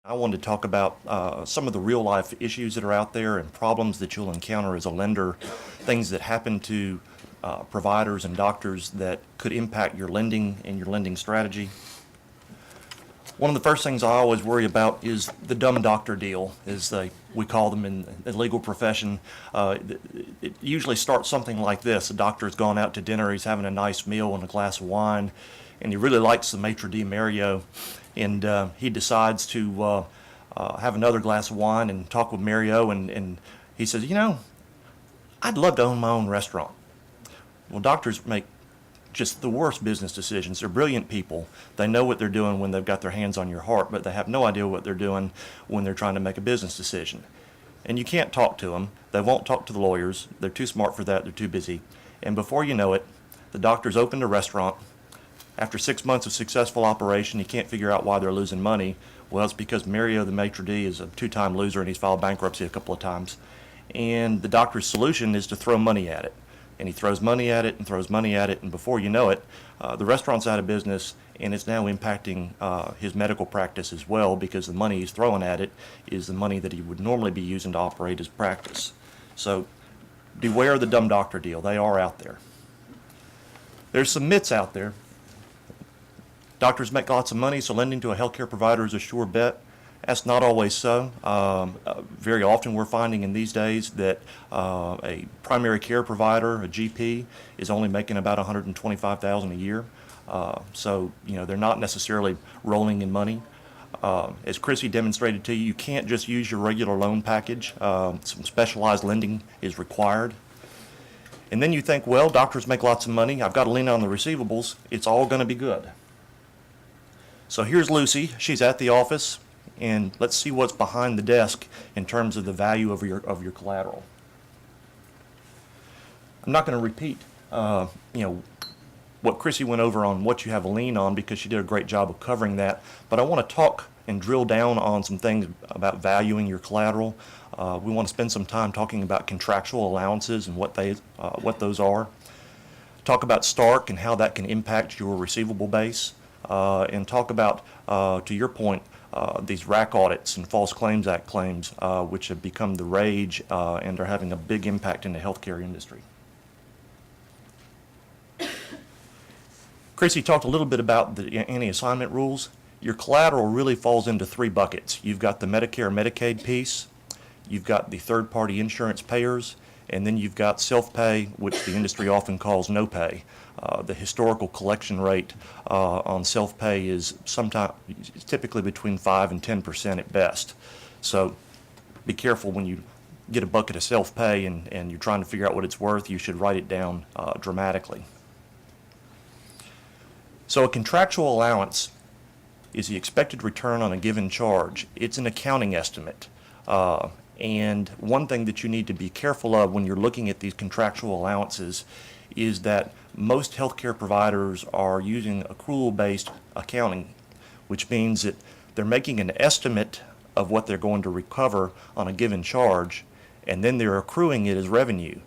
I wanted to talk about some of the real life issues that are out there and problems that you'll encounter as a lender, things that happen to providers and doctors that could impact your lending and your lending strategy. One of the first things I always worry about is the dumb doctor deal, as we call them in the legal profession. It usually starts something like this. A doctor's gone out to dinner, he's having a nice meal and a glass of wine, and he really likes the maitre d' Mario, and he decides to have another glass of wine and talk with Mario, and he says, I'd love to own my own restaurant. Well, doctors make just the worst business decisions. They're brilliant people. They know what they're doing when they've got their hands on your heart, but they have no idea what they're doing when they're trying to make a business decision. And you can't talk to them. They won't talk to the lawyers. They're too smart for that. They're too busy. And before you know it, the doctor's opened a restaurant. After 6 months of successful operation, he can't figure out why they're losing money. Well, it's because Mario, the maitre d', is a two-time loser and he's filed bankruptcy a couple of times. And the doctor's solution is to throw money at it. And he throws money at it and throws money at it, and before you know it, the restaurant's out of business, and it's now impacting his medical practice as well, because the money he's throwing at it is the money that he would normally be using to operate his practice. So beware the dumb doctor deal. They are out there. There's some myths out there. Doctors make lots of money, so lending to a healthcare provider is a sure bet. That's not always so. Very often we're finding in these days that a primary care provider, a GP, is only making about $125,000 a year. So they're not necessarily rolling in money. As Chrissy demonstrated to you, you can't just use your regular loan package. Some specialized lending is required. And then you think, well, doctors make lots of money. I've got to lean on the receivables. It's all going to be good. So here's Lucy. She's at the office. And let's see what's behind the desk in terms of the value of your collateral. I'm not going to repeat, what Chrissy went over on what you have a lien on, because she did a great job of covering that. But I want to talk and drill down on some things about valuing your collateral. We want to spend some time talking about contractual allowances and what those are. Talk about Stark and how that can impact your receivable base, and talk about, to your point, these RAC audits and False Claims Act claims, which have become the rage and are having a big impact in the healthcare industry. Chrissy talked a little bit about the anti-assignment rules. Your collateral really falls into three buckets. You've got the Medicare Medicaid piece, you've got the third-party insurance payers, and then you've got self-pay, which the industry often calls no pay. The historical collection rate on self-pay is typically between 5 and 10% at best. So be careful when you get a bucket of self-pay and you're trying to figure out what it's worth. You should write it down dramatically. So a contractual allowance is the expected return on a given charge. It's an accounting estimate. And one thing that you need to be careful of when you're looking at these contractual allowances is that most healthcare providers are using accrual-based accounting, which means that they're making an estimate of what they're going to recover on a given charge, and then they're accruing it as revenue.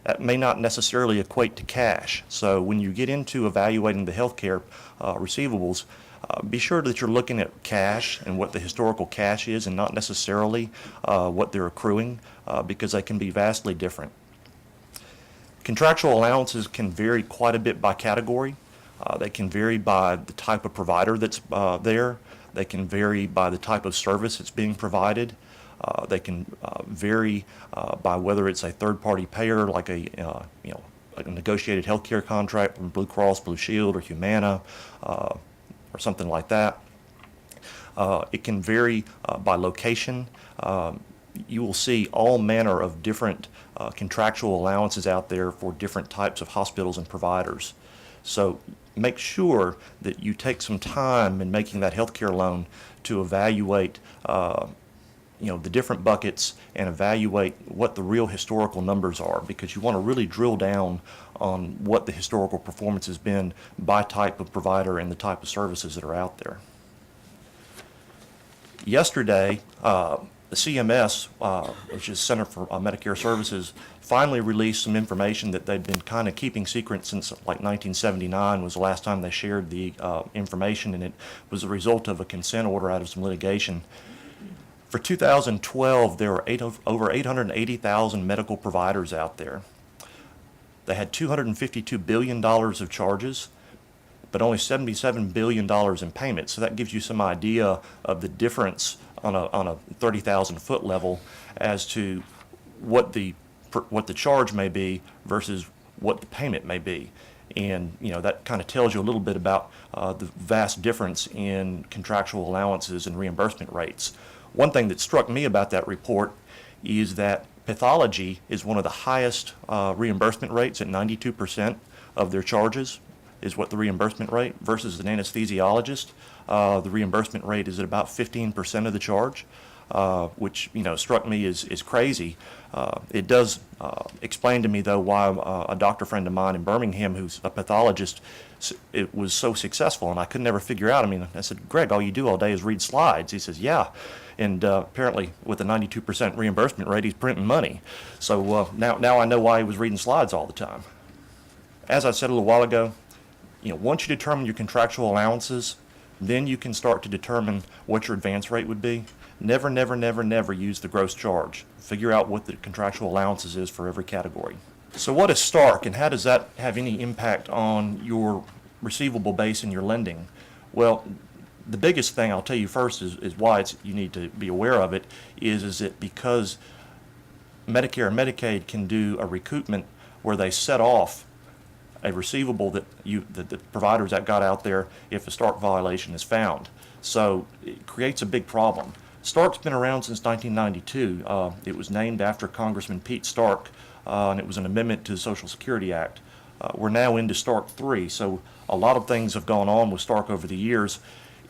That may not necessarily equate to cash. So when you get into evaluating the healthcare receivables, be sure that you're looking at cash and what the historical cash is, and not necessarily what they're accruing, because they can be vastly different. Contractual allowances can vary quite a bit by category. They can vary by the type of provider that's there. They can vary by the type of service that's being provided. They can vary by whether it's a third-party payer, like a negotiated healthcare contract from Blue Cross Blue Shield or Humana, or something like that. It can vary by location. You will see all manner of different contractual allowances out there for different types of hospitals and providers. So make sure that you take some time in making that healthcare loan to evaluate the different buckets and evaluate what the real historical numbers are, because you want to really drill down on what the historical performance has been by type of provider and the type of services that are out there. Yesterday, the CMS, which is Center for Medicare Services, finally released some information that they'd been kind of keeping secret since like 1979 was the last time they shared the information, and it was a result of a consent order out of some litigation. For 2012, there were over 880,000 medical providers out there. They had $252 billion of charges, but only $77 billion in payments. So that gives you some idea of the difference on a 30,000 foot level as to what the charge may be versus what the payment may be. And that kind of tells you a little bit about the vast difference in contractual allowances and reimbursement rates. One thing that struck me about that report is that pathology is one of the highest reimbursement rates at 92% of their charges is what the reimbursement rate versus an anesthesiologist. The reimbursement rate is at about 15% of the charge, which struck me as crazy. It does explain to me though why a doctor friend of mine in Birmingham who's a pathologist, it was so successful, and I could never figure out. I said, Greg, all you do all day is read slides. He says, yeah. And apparently with a 92% reimbursement rate, he's printing money. So now I know why he was reading slides all the time. As I said a little while ago, once you determine your contractual allowances, then you can start to determine what your advance rate would be. Never, never, never, never use the gross charge. Figure out what the contractual allowances is for every category. So what is Stark, and how does that have any impact on your receivable base and your lending? Well, the biggest thing I'll tell you first is why you need to be aware of it is that because Medicare and Medicaid can do a recoupment where they set off a receivable that the providers that got out there if a Stark violation is found. So it creates a big problem. Stark's been around since 1992. It was named after Congressman Pete Stark, and it was an amendment to the Social Security Act. We're now into Stark 3, so a lot of things have gone on with Stark over the years.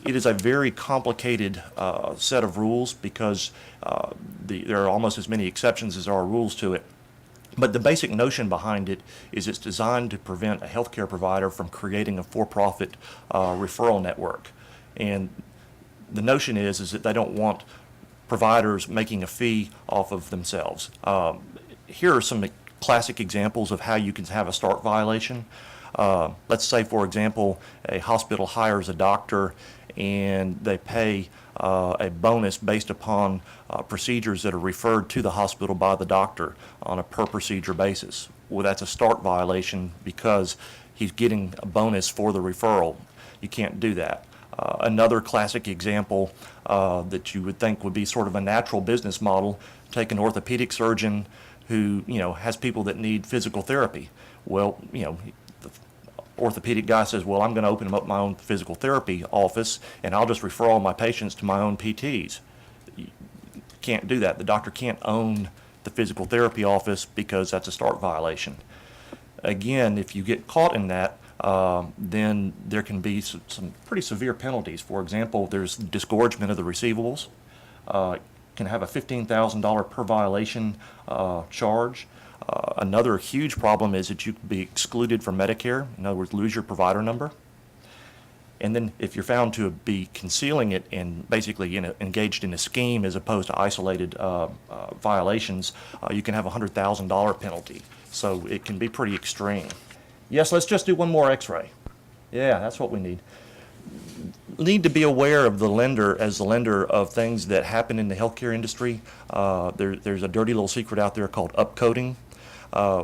It is a very complicated set of rules because there are almost as many exceptions as there are rules to it. But the basic notion behind it is it's designed to prevent a healthcare provider from creating a for-profit referral network. And the notion is that they don't want providers making a fee off of themselves. Here are some classic examples of how you can have a Stark violation. Let's say, for example, a hospital hires a doctor and they pay a bonus based upon procedures that are referred to the hospital by the doctor on a per procedure basis. Well, that's a Stark violation because he's getting a bonus for the referral. You can't do that. Another classic example that you would think would be sort of a natural business model, take an orthopedic surgeon who has people that need physical therapy. Well, the orthopedic guy says, well, I'm going to open up my own physical therapy office and I'll just refer all my patients to my own PTs. You can't do that. The doctor can't own the physical therapy office because that's a Stark violation. Again, if you get caught in that, then there can be some pretty severe penalties. For example, there's disgorgement of the receivables. Can have a $15,000 per violation charge. Another huge problem is that you could be excluded from Medicare, in other words, lose your provider number. And then if you're found to be concealing it and basically engaged in a scheme as opposed to isolated violations, you can have a $100,000 penalty. So it can be pretty extreme. Yes, let's just do one more x-ray. Yeah, that's what we need. Need to be aware of the lender as the lender of things that happen in the healthcare industry. There's a dirty little secret out there called upcoding,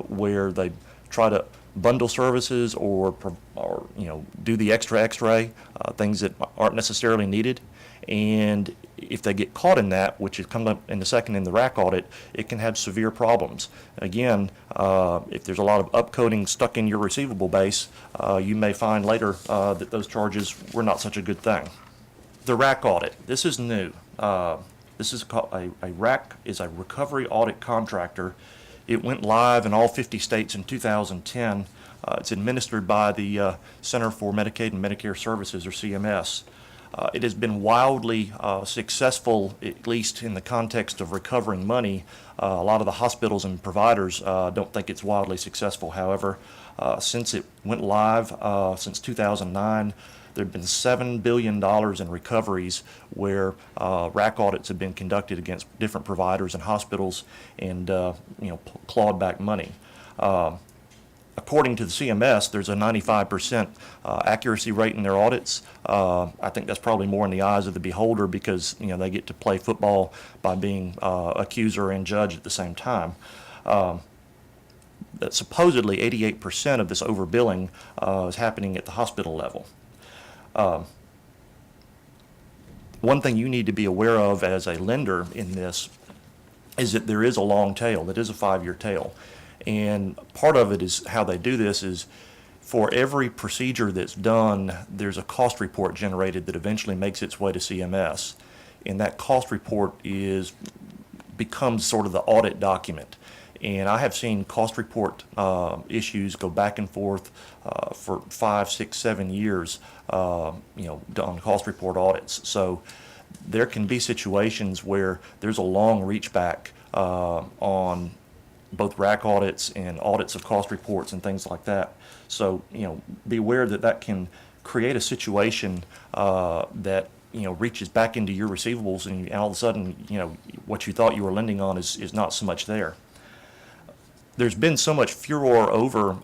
where they try to bundle services or do the extra x-ray, things that aren't necessarily needed. And if they get caught in that, which is coming up in the second in the RAC audit, it can have severe problems. Again, if there's a lot of upcoding stuck in your receivable base, you may find later that those charges were not such a good thing. The RAC audit, this is new. This is called a RAC is a recovery audit contractor. It went live in all 50 states in 2010. It's administered by the Center for Medicaid and Medicare Services, or CMS. It has been wildly successful, at least in the context of recovering money. A lot of the hospitals and providers don't think it's wildly successful. However, since it went live, since 2009, there have been $7 billion in recoveries where RAC audits have been conducted against different providers and hospitals and clawed back money. according to the CMS, there's a 95% accuracy rate in their audits. I think that's probably more in the eyes of the beholder because they get to play football by being accuser and judge at the same time. That supposedly 88% of this overbilling is happening at the hospital level. One thing you need to be aware of as a lender in this is that there is a long tail. That is a 5-year tail. And part of it is how they do this is for every procedure that's done, there's a cost report generated that eventually makes its way to CMS. And that cost report becomes sort of the audit document. And I have seen cost report issues go back and forth for 5, 6, 7 years, on cost report audits. So there can be situations where there's a long reach back on both RAC audits and audits of cost reports and things like that. So, be aware that can create a situation that, reaches back into your receivables and all of a sudden, what you thought you were lending on is not so much there. There's been so much furor over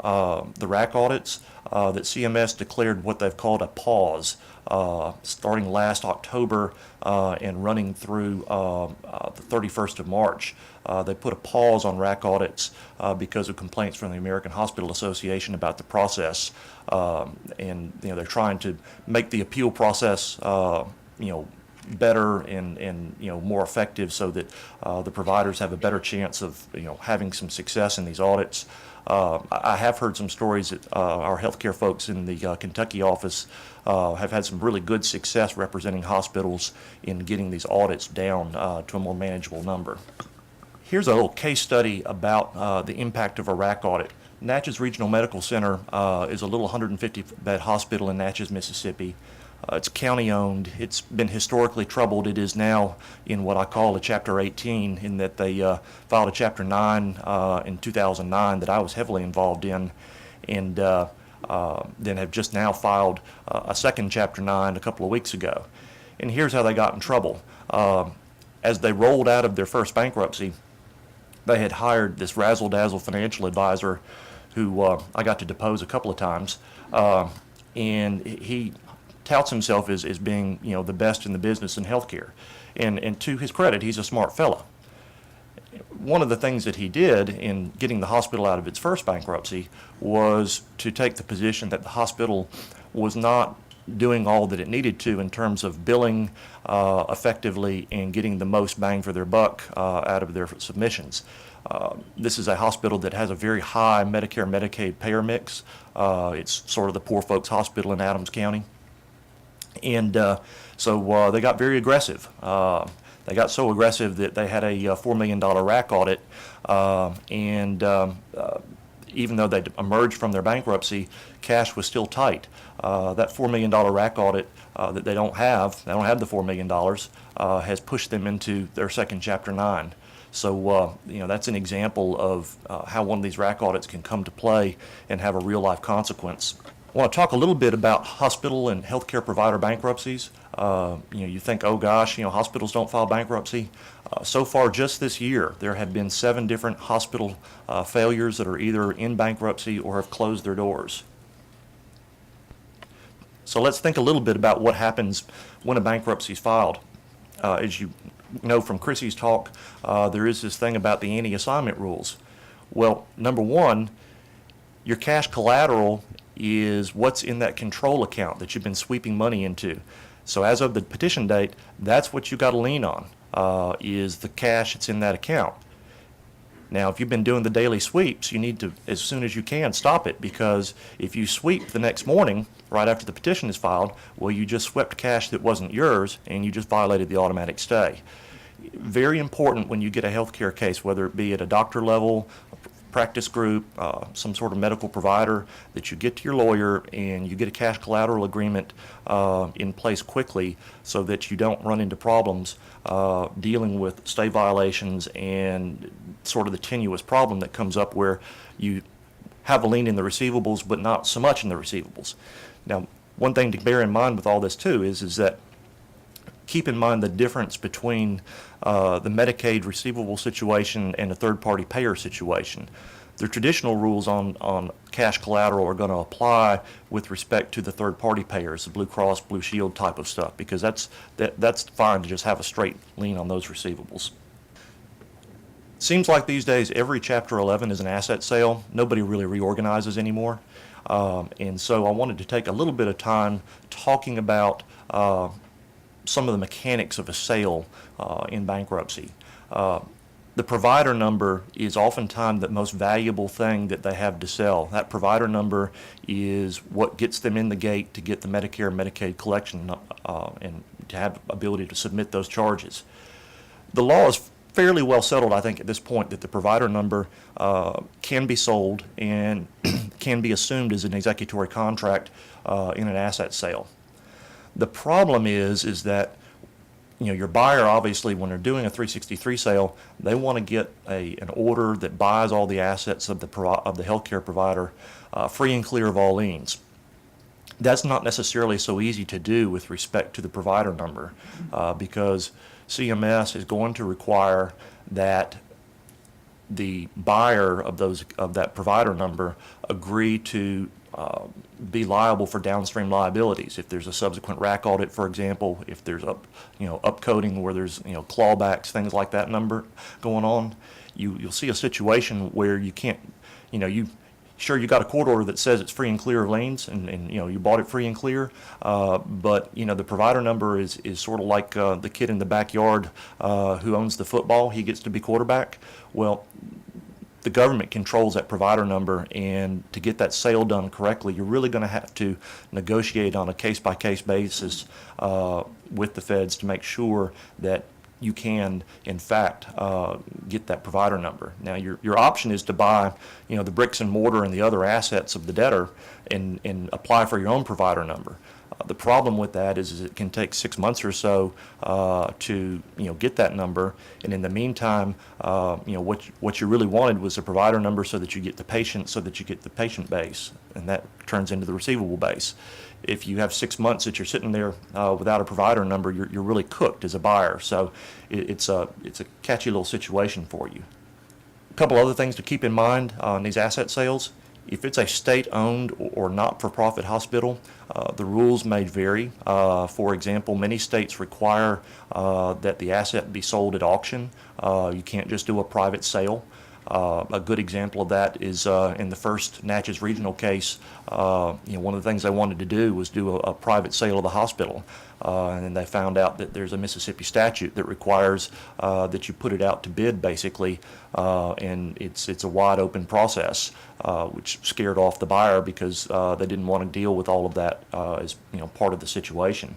the RAC audits that CMS declared what they've called a pause starting last October and running through the 31st of March. They put a pause on RAC audits because of complaints from the American Hospital Association about the process, and they're trying to make the appeal process better and more effective so that the providers have a better chance of having some success in these audits. I have heard some stories that our healthcare folks in the Kentucky office have had some really good success representing hospitals in getting these audits down to a more manageable number. Here's a little case study about the impact of a RAC audit. Natchez Regional Medical Center is a little 150-bed hospital in Natchez, Mississippi. It's county-owned. It's been historically troubled. It is now in what I call a Chapter 18, in that they filed a Chapter 9 in 2009 that I was heavily involved in, and then have just now filed a second Chapter 9 a couple of weeks ago. And here's how they got in trouble. As they rolled out of their first bankruptcy, they had hired this razzle-dazzle financial advisor who I got to depose a couple of times, and he touts himself as being the best in the business in healthcare, and to his credit, he's a smart fellow. One of the things that he did in getting the hospital out of its first bankruptcy was to take the position that the hospital was not doing all that it needed to in terms of billing effectively and getting the most bang for their buck out of their submissions. This is a hospital that has a very high Medicare Medicaid payer mix. It's sort of the poor folks hospital in Adams County. And so they got very aggressive. They got so aggressive that they had a $4 million RAC audit, and even though they emerged from their bankruptcy, cash was still tight. That $4 million RAC audit that they don't have the $4 million, has pushed them into their second Chapter 9. So, that's an example of how one of these RAC audits can come to play and have a real-life consequence. I want to talk a little bit about hospital and healthcare provider bankruptcies. You think, oh gosh, hospitals don't file bankruptcy. So far, just this year, there have been 7 different hospital failures that are either in bankruptcy or have closed their doors. So let's think a little bit about what happens when a bankruptcy is filed. As you know from Chrissy's talk, there is this thing about the anti-assignment rules. Well, number one, your cash collateral is what's in that control account that you've been sweeping money into. So as of the petition date, that's what you got to lean on, is the cash that's in that account. Now, if you've been doing the daily sweeps, you need to, as soon as you can, stop it, because if you sweep the next morning, right after the petition is filed, well, you just swept cash that wasn't yours, and you just violated the automatic stay. Very important when you get a healthcare case, whether it be at a doctor level, practice group, some sort of medical provider, that you get to your lawyer and you get a cash collateral agreement in place quickly so that you don't run into problems dealing with stay violations and sort of the tenuous problem that comes up where you have a lien in the receivables but not so much in the receivables. Now, one thing to bear in mind with all this too is that keep in mind the difference between the Medicaid receivable situation and a third-party payer situation. The traditional rules on cash collateral are going to apply with respect to the third-party payers, the Blue Cross, Blue Shield type of stuff, because that's fine to just have a straight lien on those receivables. Seems like these days every Chapter 11 is an asset sale. Nobody really reorganizes anymore. And so I wanted to take a little bit of time talking about some of the mechanics of a sale in bankruptcy. The provider number is oftentimes the most valuable thing that they have to sell. That provider number is what gets them in the gate to get the Medicare and Medicaid collection and to have ability to submit those charges. The law is fairly well settled, I think, at this point, that the provider number can be sold and can be assumed as an executory contract in an asset sale. The problem is that your buyer, obviously, when they're doing a 363 sale, they want to get an order that buys all the assets of the healthcare provider free and clear of all liens. That's not necessarily so easy to do with respect to the provider number because CMS is going to require that the buyer of that provider number agree to be liable for downstream liabilities. If there's a subsequent RAC audit, for example, if there's upcoding where there's clawbacks, things like that number going on, you'll see a situation where you can't, you got a court order that says it's free and clear of liens, and you bought it free and clear, but the provider number is sort of like the kid in the backyard who owns the football. He gets to be quarterback. Well, the government controls that provider number, and to get that sale done correctly, you're really going to have to negotiate on a case-by-case basis with the feds to make sure that you can, in fact, get that provider number. Now, your option is to buy, the bricks and mortar and the other assets of the debtor and apply for your own provider number. The problem with that is it can take 6 months or so to get that number, and in the meantime, what you really wanted was a provider number so that you get the patient base, and that turns into the receivable base. If you have 6 months that you're sitting there without a provider number, you're really cooked as a buyer. So it's a catchy little situation for you. A couple other things to keep in mind on these asset sales. If it's a state-owned or not-for-profit hospital, the rules may vary. For example, many states require that the asset be sold at auction. You can't just do a private sale. A good example of that is in the first Natchez Regional case. One of the things they wanted to do was do a private sale of the hospital, and then they found out that there's a Mississippi statute that requires that you put it out to bid, basically, and it's a wide open process, which scared off the buyer because they didn't want to deal with all of that as part of the situation.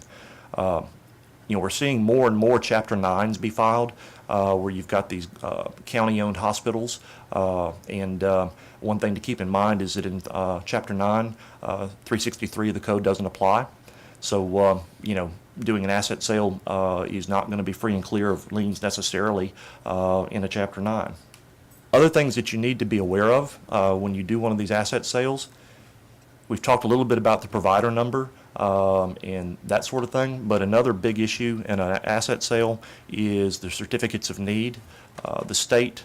We're seeing more and more Chapter 9s be filed where you've got these county-owned hospitals. And one thing to keep in mind is that in Chapter 9, 363 of the code doesn't apply. So, doing an asset sale is not going to be free and clear of liens necessarily in a Chapter 9. Other things that you need to be aware of when you do one of these asset sales, we've talked a little bit about the provider number and that sort of thing, but another big issue in an asset sale is the certificates of need. The state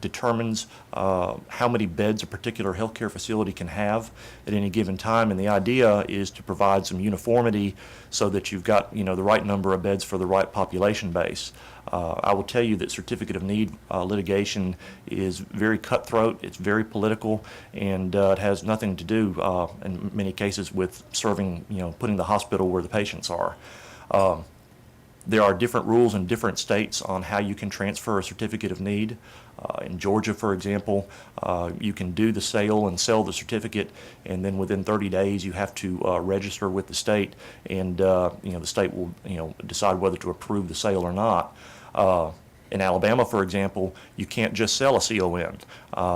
determines how many beds a particular healthcare facility can have at any given time, and the idea is to provide some uniformity so that you've got the right number of beds for the right population base. I will tell you that certificate of need litigation is very cutthroat, it's very political, and it has nothing to do in many cases with serving, putting the hospital where the patients are. There are different rules in different states on how you can transfer a certificate of need. In Georgia, for example, you can do the sale and sell the certificate, and then within 30 days you have to register with the state, and the state will decide whether to approve the sale or not. In Alabama, for example, you can't just sell a CON.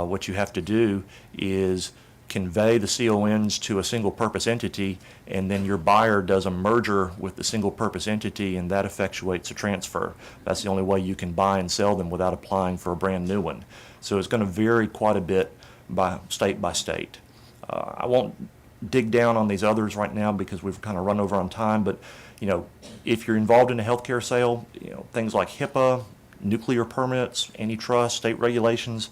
What you have to do is convey the CONs to a single purpose entity, and then your buyer does a merger with the single purpose entity, and that effectuates a transfer. That's the only way you can buy and sell them without applying for a brand new one. So it's going to vary quite a bit by state. I won't dig down on these others right now because we've kind of run over on time, but if you're involved in a healthcare sale, things like HIPAA, nuclear permits, antitrust, state regulations,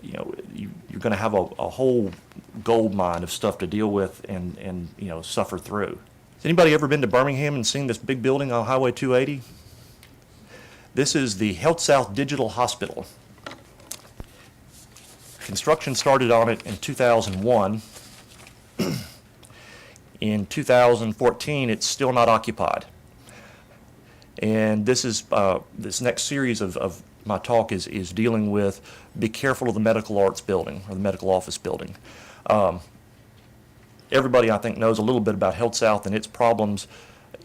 you're going to have a whole gold mine of stuff to deal with and suffer through. Has anybody ever been to Birmingham and seen this big building on Highway 280? This is the Health South Digital Hospital. Construction started on it in 2001. In 2014, it's still not occupied. And this next series of my talk is dealing with be careful of the medical arts building or the medical office building. Everybody, I think, knows a little bit about Health South and its problems,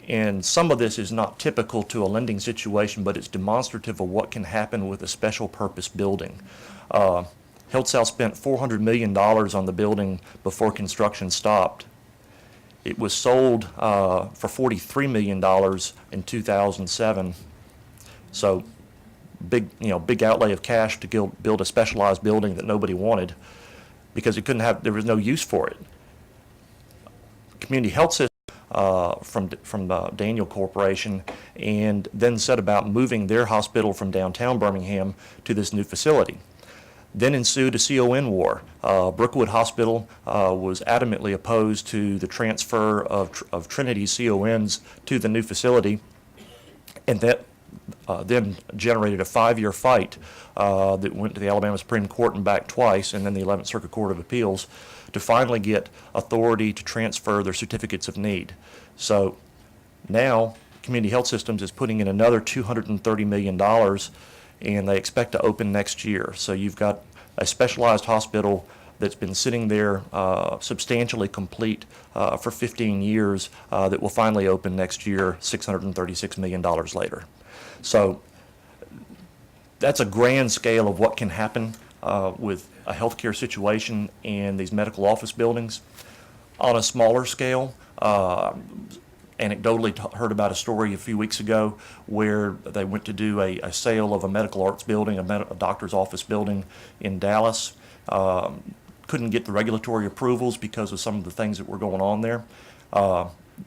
and some of this is not typical to a lending situation, but it's demonstrative of what can happen with a special purpose building. Health South spent $400 million on the building before construction stopped. It was sold for $43 million in 2007. So big outlay of cash to build a specialized building that nobody wanted because there was no use for it. Community Health System from Daniel Corporation, and then set about moving their hospital from downtown Birmingham to this new facility. Then ensued a CON war. Brookwood Hospital was adamantly opposed to the transfer of Trinity's CONs to the new facility, and that then generated a 5-year fight that went to the Alabama Supreme Court and back twice, and then the 11th Circuit Court of Appeals, to finally get authority to transfer their certificates of need. So now Community Health Systems is putting in another $230 million, and they expect to open next year. So you've got a specialized hospital that's been sitting there substantially complete for 15 years that will finally open next year, $636 million later. So that's a grand scale of what can happen with a healthcare situation and these medical office buildings. On a smaller scale, anecdotally heard about a story a few weeks ago where they went to do a sale of a medical arts building, a doctor's office building in Dallas. Couldn't get the regulatory approvals because of some of the things that were going on there.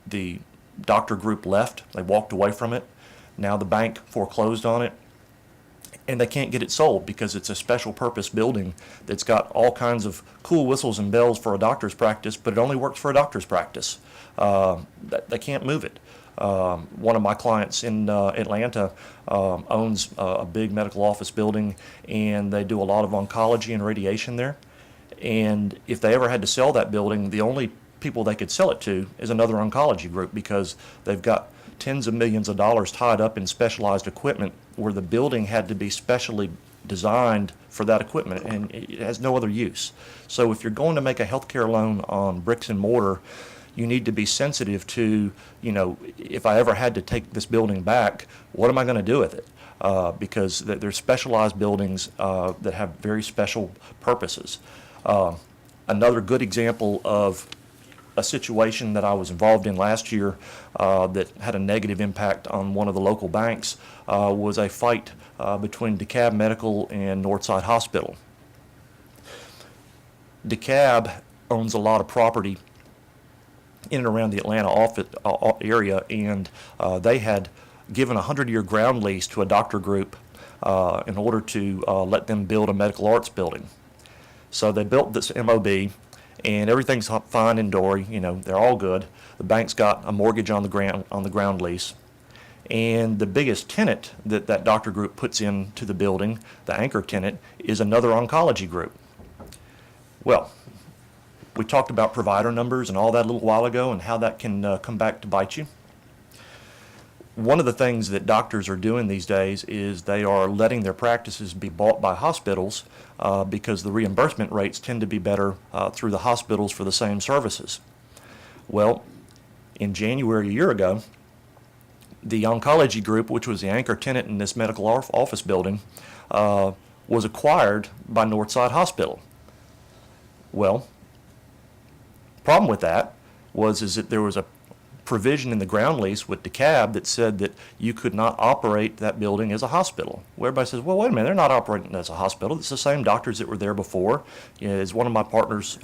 The doctor group left. They walked away from it. Now the bank foreclosed on it, and they can't get it sold because it's a special purpose building that's got all kinds of cool whistles and bells for a doctor's practice, but it only works for a doctor's practice. They can't move it. One of my clients in Atlanta owns a big medical office building, and they do a lot of oncology and radiation there. And if they ever had to sell that building, the only people they could sell it to is another oncology group because they've got tens of millions of dollars tied up in specialized equipment where the building had to be specially designed for that equipment, and it has no other use. So if you're going to make a healthcare loan on bricks and mortar, you need to be sensitive to, if I ever had to take this building back, what am I going to do with it? Because there's specialized buildings that have very special purposes. Another good example of a situation that I was involved in last year that had a negative impact on one of the local banks was a fight between DeKalb Medical and Northside Hospital. DeKalb owns a lot of property in and around the Atlanta office area, and they had given a 100-year ground lease to a doctor group in order to let them build a medical arts building. So they built this MOB, and everything's fine and dory. They're all good. The bank's got a mortgage on the ground lease, and the biggest tenant that doctor group puts into the building, the anchor tenant, is another oncology group. Well, we talked about provider numbers and all that a little while ago and how that can come back to bite you. One of the things that doctors are doing these days is they are letting their practices be bought by hospitals because the reimbursement rates tend to be better through the hospitals for the same services. Well, in January a year ago, the oncology group, which was the anchor tenant in this medical office building, was acquired by Northside Hospital. Well, problem with that is that there was a provision in the ground lease with DeKalb that said that you could not operate that building as a hospital. Where everybody says, well, wait a minute, they're not operating as a hospital. It's the same doctors that were there before. As one of my partners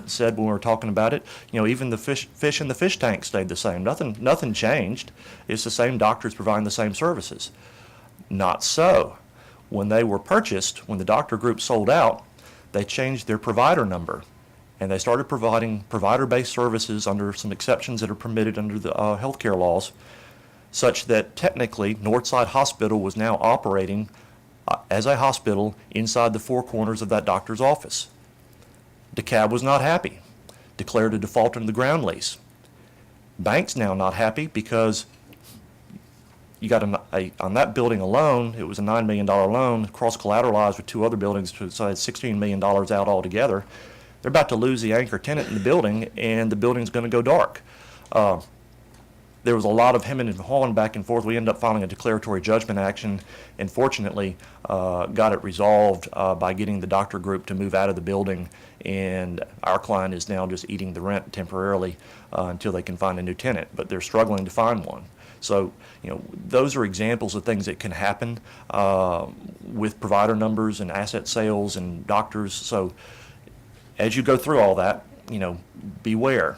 said when we were talking about it, even the fish in the fish tank stayed the same. Nothing changed. It's the same doctors providing the same services. Not so. When they were purchased, when the doctor group sold out, they changed their provider number, and they started providing provider-based services under some exceptions that are permitted under the healthcare laws, such that technically Northside Hospital was now operating as a hospital inside the four corners of that doctor's office. DeKalb was not happy, declared a default on the ground lease. Bank's now not happy because you got on that building alone, it was a $9 million loan, cross-collateralized with two other buildings, so it's $16 million out altogether. They're about to lose the anchor tenant in the building, and the building's going to go dark. There was a lot of hemming and hawing back and forth. We ended up filing a declaratory judgment action, and fortunately got it resolved by getting the doctor group to move out of the building, and our client is now just eating the rent temporarily until they can find a new tenant, but they're struggling to find one. So, those are examples of things that can happen with provider numbers and asset sales and doctors. So as you go through all that, beware.